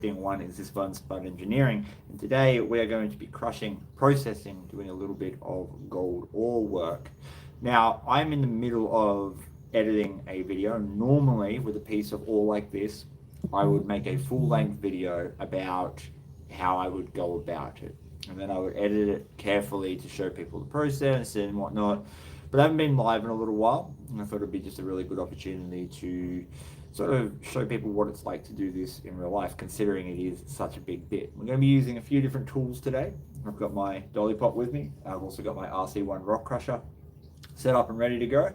One is this fun spud engineering, and today we are going to be processing, doing a little bit of gold ore work. Now, I'm in the middle of editing a video. Normally, with a piece of ore like this, I would make a full-length video about how I would go about it, and then I would edit it carefully to show people the process and whatnot. But I haven't been live in a little while, and I thought it'd be just a really good opportunity to sort of show people what it's like to do this in real life, considering it is such a big bit. We're going to be using a few different tools today. I've got my dolly pot with me. I've also got my RC1 rock crusher set up and ready to go.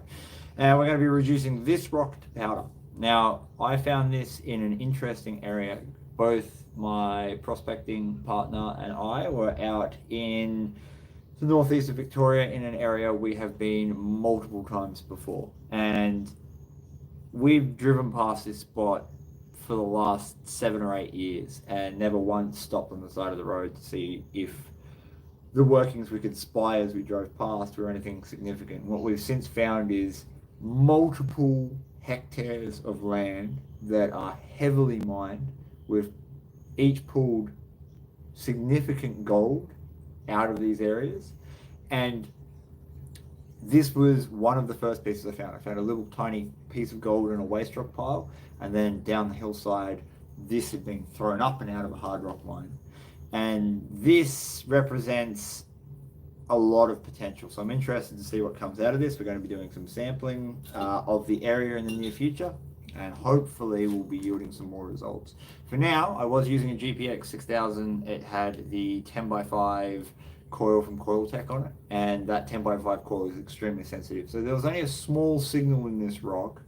And we're going to be reducing this rock to powder. Now, I found this in an interesting area. Both my prospecting partner and I were out in the northeast of Victoria in an area we have been multiple times before. And we've driven past this spot for the last 7 or 8 years and never once stopped on the side of the road to see if the workings we could spy as we drove past were anything significant. What we've since found is multiple hectares of land that are heavily mined, with each pulled significant gold out of these areas. And this was one of the first pieces I found. I found a little tiny piece of gold in a waste rock pile, and then down the hillside, this had been thrown up and out of a hard rock mine. And this represents a lot of potential. So I'm interested to see what comes out of this. We're going to be doing some sampling of the area in the near future, and hopefully we'll be yielding some more results. For now, I was using a GPX 6000. It had the 10x5 coil from Coiltech on it, and that 10x5 coil is extremely sensitive. So there was only a small signal in this rock,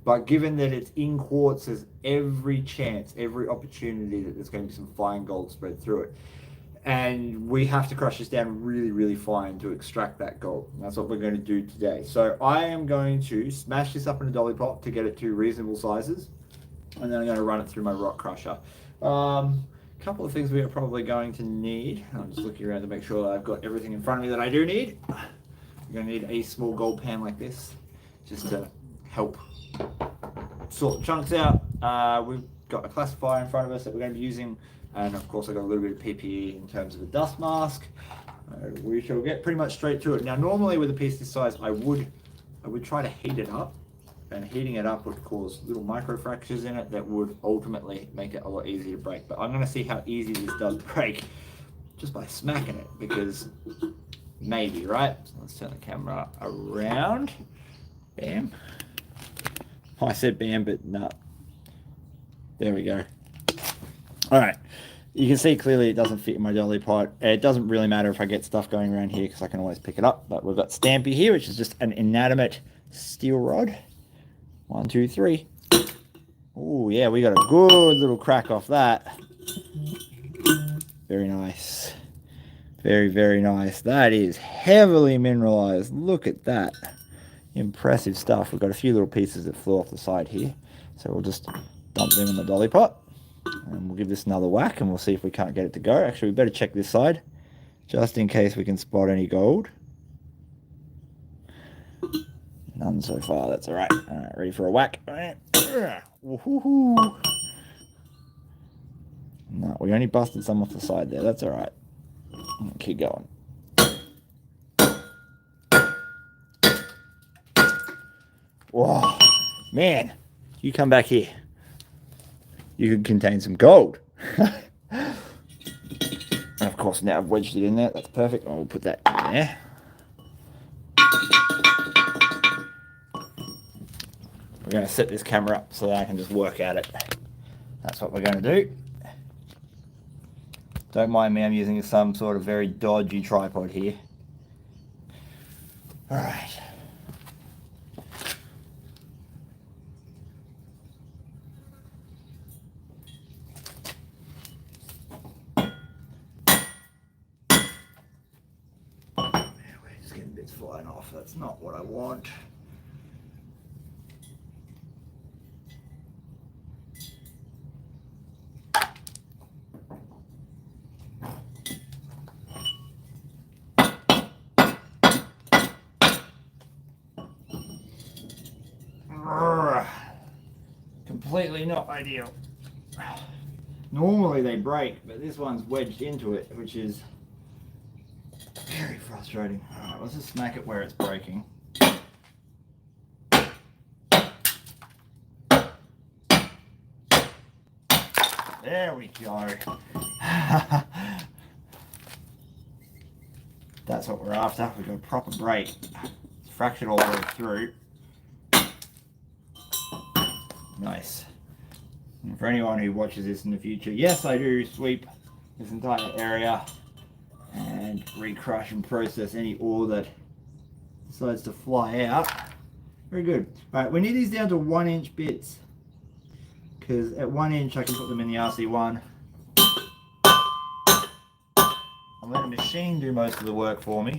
but given that it's in quartz, there's every chance, every opportunity that there's going to be some fine gold spread through it. And we have to crush this down really, really fine to extract that gold. And that's what we're going to do today. So I am going to smash this up in a dolly pot to get it to reasonable sizes, and then I'm going to run it through my rock crusher. Couple of things we are probably going to need. I'm just looking around to make sure that I've got everything in front of me that I do need. You're going to need a small gold pan like this, just to help sort the chunks out. We've got a classifier in front of us that we're going to be using, and of course I've got a little bit of PPE in terms of a dust mask. We shall get pretty much straight to it. Now, normally with a piece this size, I would try to heat it up, and heating it up would cause little micro fractures in it that would ultimately make it a lot easier to break. But I'm going to see how easy this does break just by smacking it, because maybe, right? So let's turn the camera around. Bam. I said bam, but no. There we go. All right. You can see clearly it doesn't fit in my dolly pot. It doesn't really matter if I get stuff going around here, because I can always pick it up. But we've got Stampy here, which is just an inanimate steel rod. 1, 2, 3. Oh yeah, we got a good little crack off that. Very nice. Very, very nice. That is heavily mineralized. Look at that. Impressive stuff. We've got a few little pieces that flew off the side here. So we'll just dump them in the dolly pot. And we'll give this another whack, and we'll see if we can't get it to go. Actually, we better check this side, just in case we can spot any gold. None so far, that's all right. All right, ready for a whack. All right. No, we only busted some off the side there. That's all right. Keep going. Whoa, man, you come back here. You could contain some gold. And of course, now I've wedged it in there. That's perfect. I'll put that in there. We're going to set this camera up so that I can just work at it. That's what we're going to do. Don't mind me, I'm using some sort of very dodgy tripod here. All right. We're just getting bits flying off. That's not what I want. Completely not ideal. Normally they break, but this one's wedged into it, which is very frustrating. Alright, let's just smack it where it's breaking. There we go. That's what we're after. We've got a proper break. It's fractured all the way through. Nice. And for anyone who watches this in the future, yes, I do sweep this entire area and recrush and process any ore that decides to fly out. Very good. Alright, we need these down to 1-inch bits, because at 1 inch I can put them in the RC1 and let the machine do most of the work for me.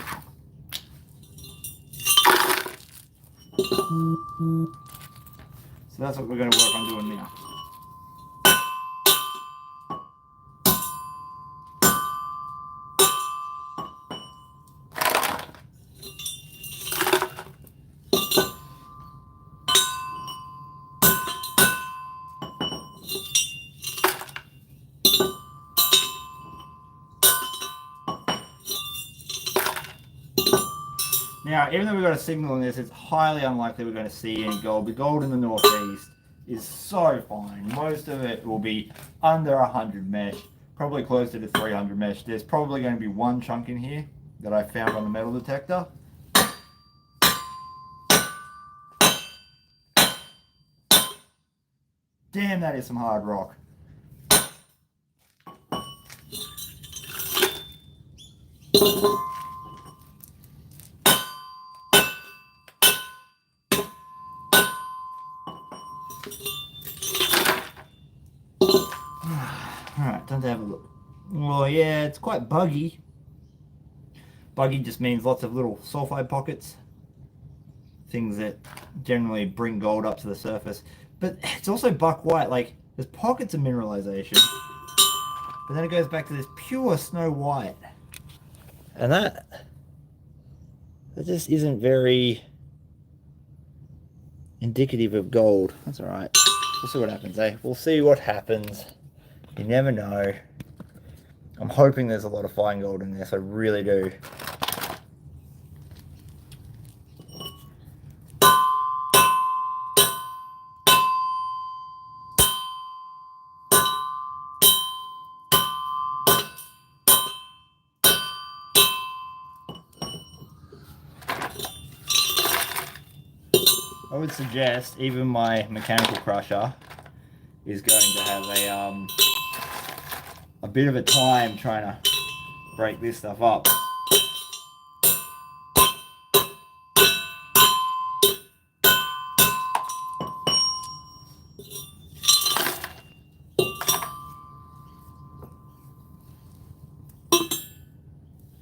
So that's what we're going to work on doing now. Now, even though we've got a signal on this, it's highly unlikely we're going to see any gold. The gold in the northeast is so fine. Most of it will be under 100 mesh, probably closer to 300 mesh. There's probably going to be one chunk in here that I found on the metal detector. Damn, that is some hard rock. Alright, time to have a look. Well, yeah, it's quite buggy. Buggy just means lots of little sulfide pockets. Things that generally bring gold up to the surface. But it's also buck white, like, there's pockets of mineralization. But then it goes back to this pure snow white. And that just isn't very indicative of gold. That's alright. We'll see what happens, eh? We'll see what happens. You never know. I'm hoping there's a lot of fine gold in this. I really do. I would suggest even my mechanical crusher is going to have a bit of a time trying to break this stuff up.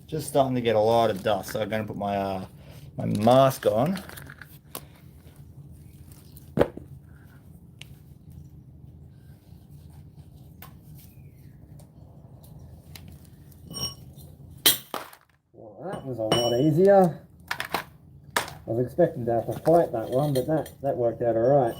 Just starting to get a lot of dust, so I'm going to put my my mask on. That was a lot easier. I was expecting to have to fight that one, but that worked out alright.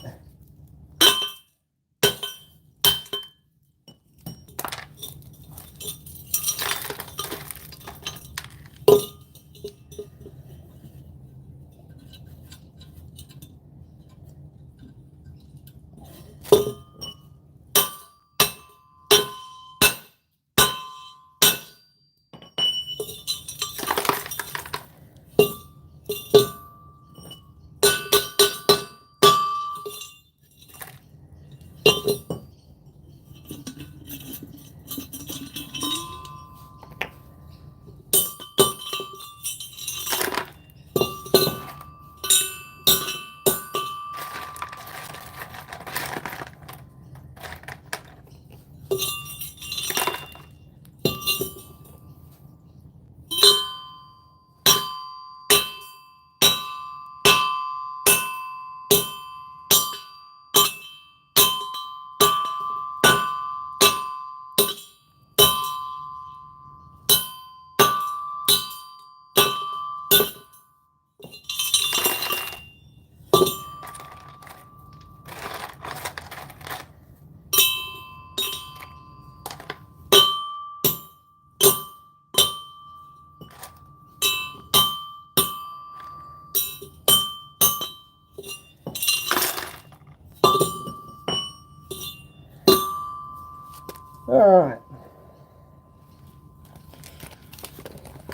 Alright.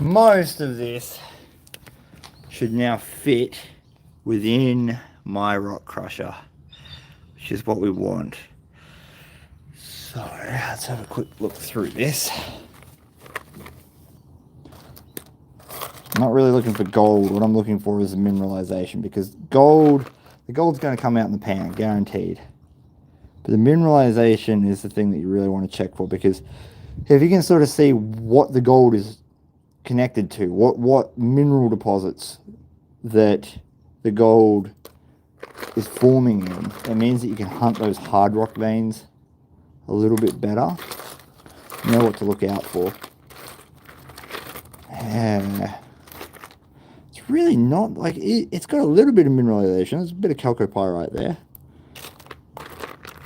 Most of this should now fit within my rock crusher, which is what we want. So let's have a quick look through this. I'm not really looking for gold. What I'm looking for is the mineralization, because the gold's going to come out in the pan, guaranteed. But the mineralization is the thing that you really want to check for, because if you can sort of see what the gold is connected to, what mineral deposits that the gold is forming in, it means that you can hunt those hard rock veins a little bit better. You know what to look out for. Yeah. It's really not like it's got a little bit of mineralization. There's a bit of chalcopyrite there.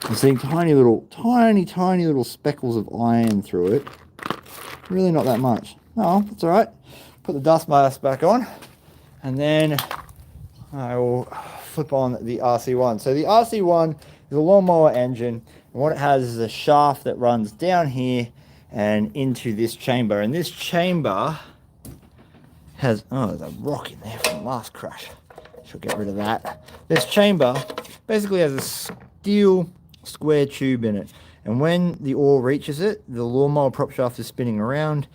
I'm seeing tiny little speckles of iron through it. Really not that much. Oh, that's all right. Put the dust mask back on, and then I will flip on the RC1. So the RC1 is a lawnmower engine, and what it has is a shaft that runs down here and into this chamber. And this chamber has, oh, there's a rock in there from the last crash. Should get rid of that. This chamber basically has a steel square tube in it, and when the ore reaches it, the lawnmower prop shaft is spinning around.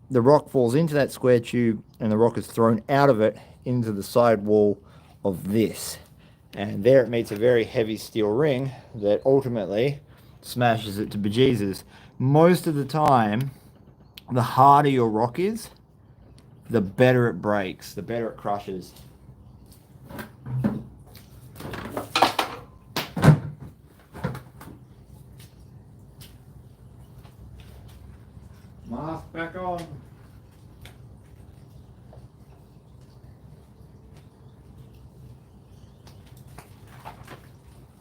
The rock falls into that square tube, and the rock is thrown out of it into the side wall of this. And there it meets a very heavy steel ring that ultimately smashes it to bejesus. Most of the time, the harder your rock is, the better it breaks, the better it crushes. Mask back on.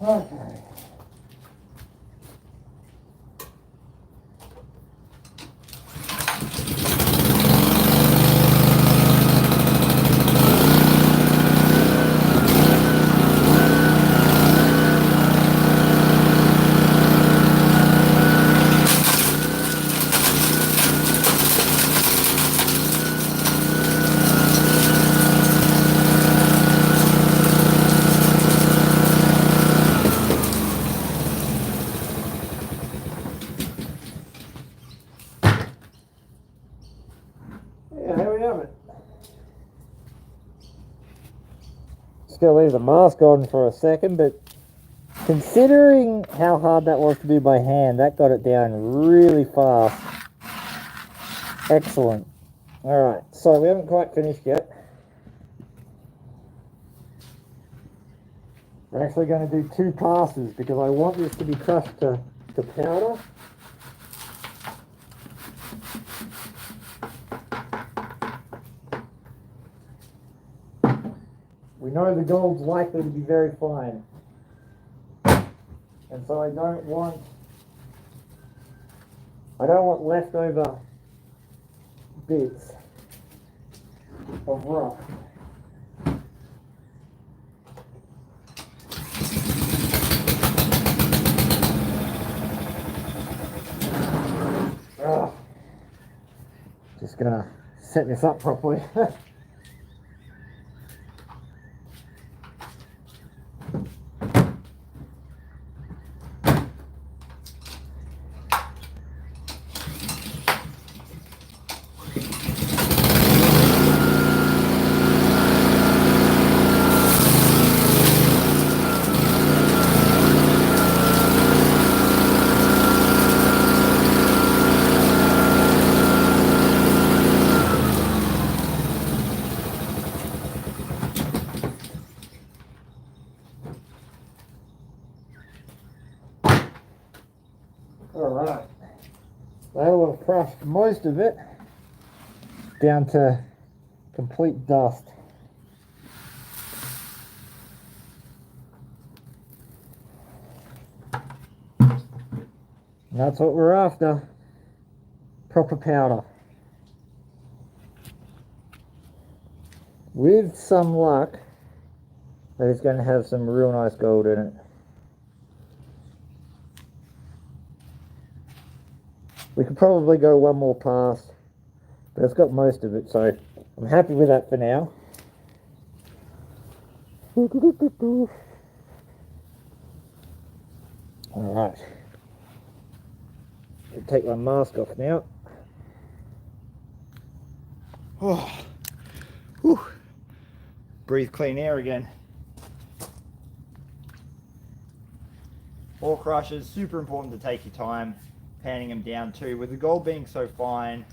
Okay. Still leave the mask on for a second, but considering how hard that was to do by hand, that got it down really fast. Excellent. Alright, so we haven't quite finished yet. We're actually going to do 2 passes because I want this to be crushed to powder. We know the gold's likely to be very fine, and so I don't want leftover bits of rock. Just gonna set this up properly. Alright, that'll have crushed most of it down to complete dust. And that's what we're after, proper powder. With some luck, that is going to have some real nice gold in it. We could probably go one more pass, but it's got most of it, so I'm happy with that for now. Alright. Take my mask off now. Oh, whew. Breathe clean air again. Ore crushers, super important to take your time panning them down too. With the gold being so fine,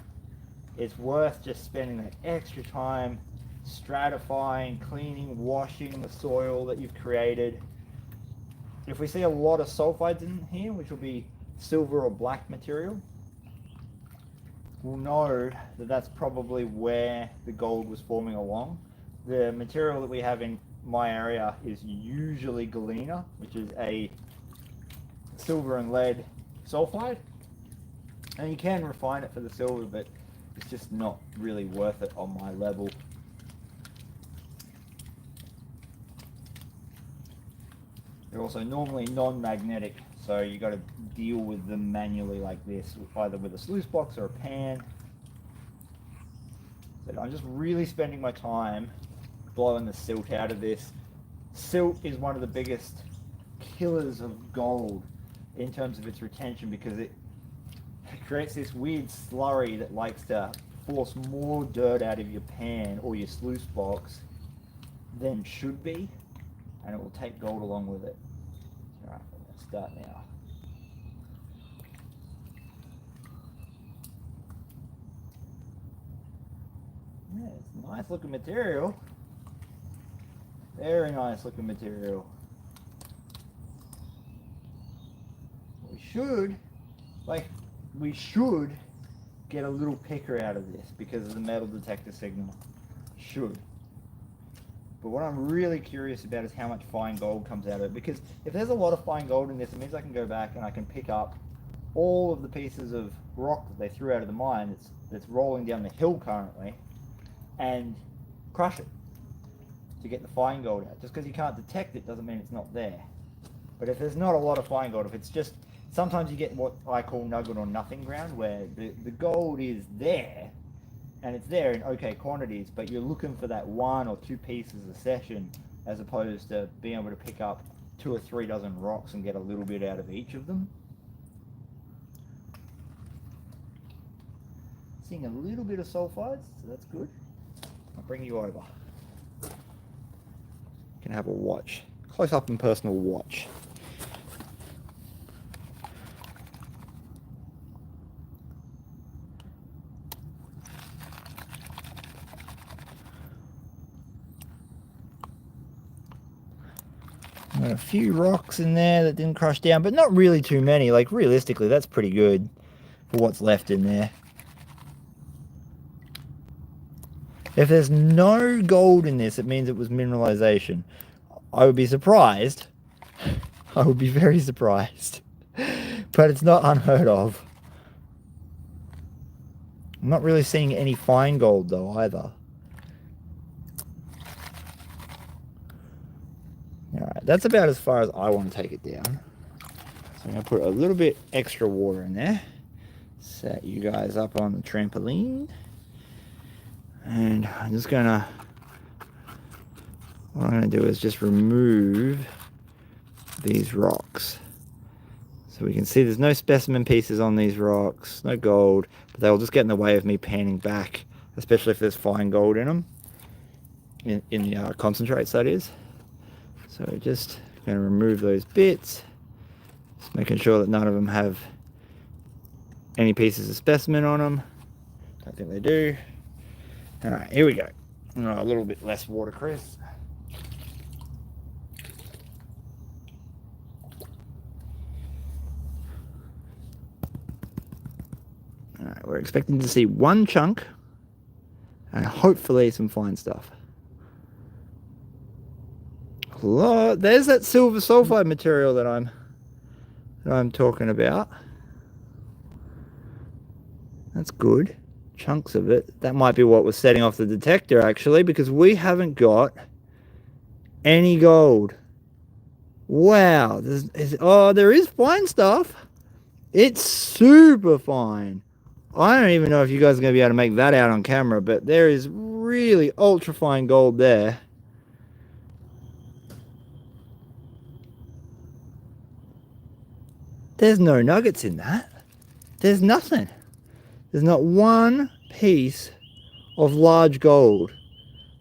it's worth just spending that extra time stratifying, cleaning, washing the soil that you've created. If we see a lot of sulfides in here, which will be silver or black material, we'll know that that's probably where the gold was forming along. The material that we have in my area is usually galena, which is a silver and lead sulfide, and you can refine it for the silver, but it's just not really worth it on my level. They're also normally non-magnetic, so you got to deal with them manually like this, either with a sluice box or a pan. But I'm just really spending my time blowing the silt out of this. Silt is one of the biggest killers of gold in terms of its retention, because it creates this weird slurry that likes to force more dirt out of your pan or your sluice box than should be, and it will take gold along with it. Alright, I'm going to start now. Yeah, it's nice looking material. Very nice looking material. We should get a little picker out of this because of the metal detector signal. Should. But what I'm really curious about is how much fine gold comes out of it, because if there's a lot of fine gold in this, it means I can go back and I can pick up all of the pieces of rock that they threw out of the mine that's rolling down the hill currently and crush it to get the fine gold out. Just because you can't detect it doesn't mean it's not there. But if there's not a lot of fine gold, if it's just, sometimes you get what I call nugget or nothing ground, where the gold is there, and it's there in okay quantities, but you're looking for that 1 or 2 pieces a session, as opposed to being able to pick up 2 or 3 dozen rocks and get a little bit out of each of them. Seeing a little bit of sulfides, so that's good. I'll bring you over. You can have a watch, close up and personal watch. Got a few rocks in there that didn't crush down, but not really too many. Like, realistically, that's pretty good for what's left in there. If there's no gold in this, it means it was mineralization. I would be surprised. I would be very surprised. But it's not unheard of. I'm not really seeing any fine gold though either. Alright, that's about as far as I want to take it down. So I'm going to put a little bit extra water in there. Set you guys up on the trampoline. And I'm just going to, what I'm going to do is just remove these rocks. So we can see there's no specimen pieces on these rocks, no gold, but they'll just get in the way of me panning back, especially if there's fine gold in them, in the concentrates that is. So just going to remove those bits, just making sure that none of them have any pieces of specimen on them. I think they do. Alright, here we go. A little bit less water, Chris. Alright, we're expecting to see one chunk and hopefully some fine stuff. There's that silver sulfide material that I'm talking about. That's good. Chunks of it. That might be what was setting off the detector actually, because we haven't got any gold. Wow. There is fine stuff. It's super fine. I don't even know if you guys are going to be able to make that out on camera, but there is really ultra fine gold there. There's no nuggets in that. There's nothing. There's not one piece of large gold.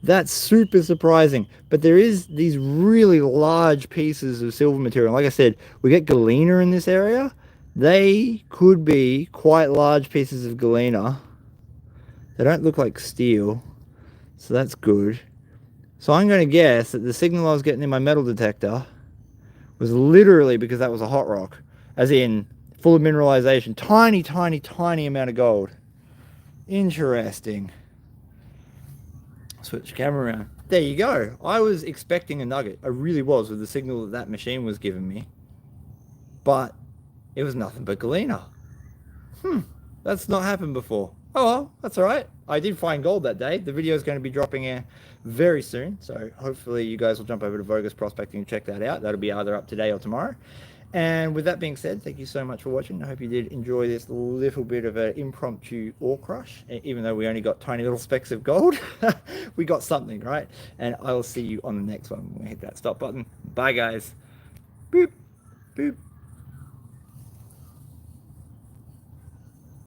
That's super surprising. But there is these really large pieces of silver material. Like I said, we get galena in this area. They could be quite large pieces of galena. They don't look like steel, so that's good. So I'm going to guess that the signal I was getting in my metal detector was literally because that was a hot rock. As in, full of mineralization. Tiny, tiny, tiny amount of gold. Interesting. Switch the camera around. There you go. I was expecting a nugget. I really was, with the signal that that machine was giving me. But it was nothing but galena. That's not happened before. Oh well, that's alright. I did find gold that day. The video is going to be dropping very soon. So hopefully you guys will jump over to Vo-Gus Prospecting and check that out. That'll be either up today or tomorrow. And with that being said, thank you so much for watching. I hope you did enjoy this little bit of an impromptu ore crush. Even though we only got tiny little specks of gold, we got something, right? And I will see you on the next one when we hit that stop button. Bye, guys. Boop, boop.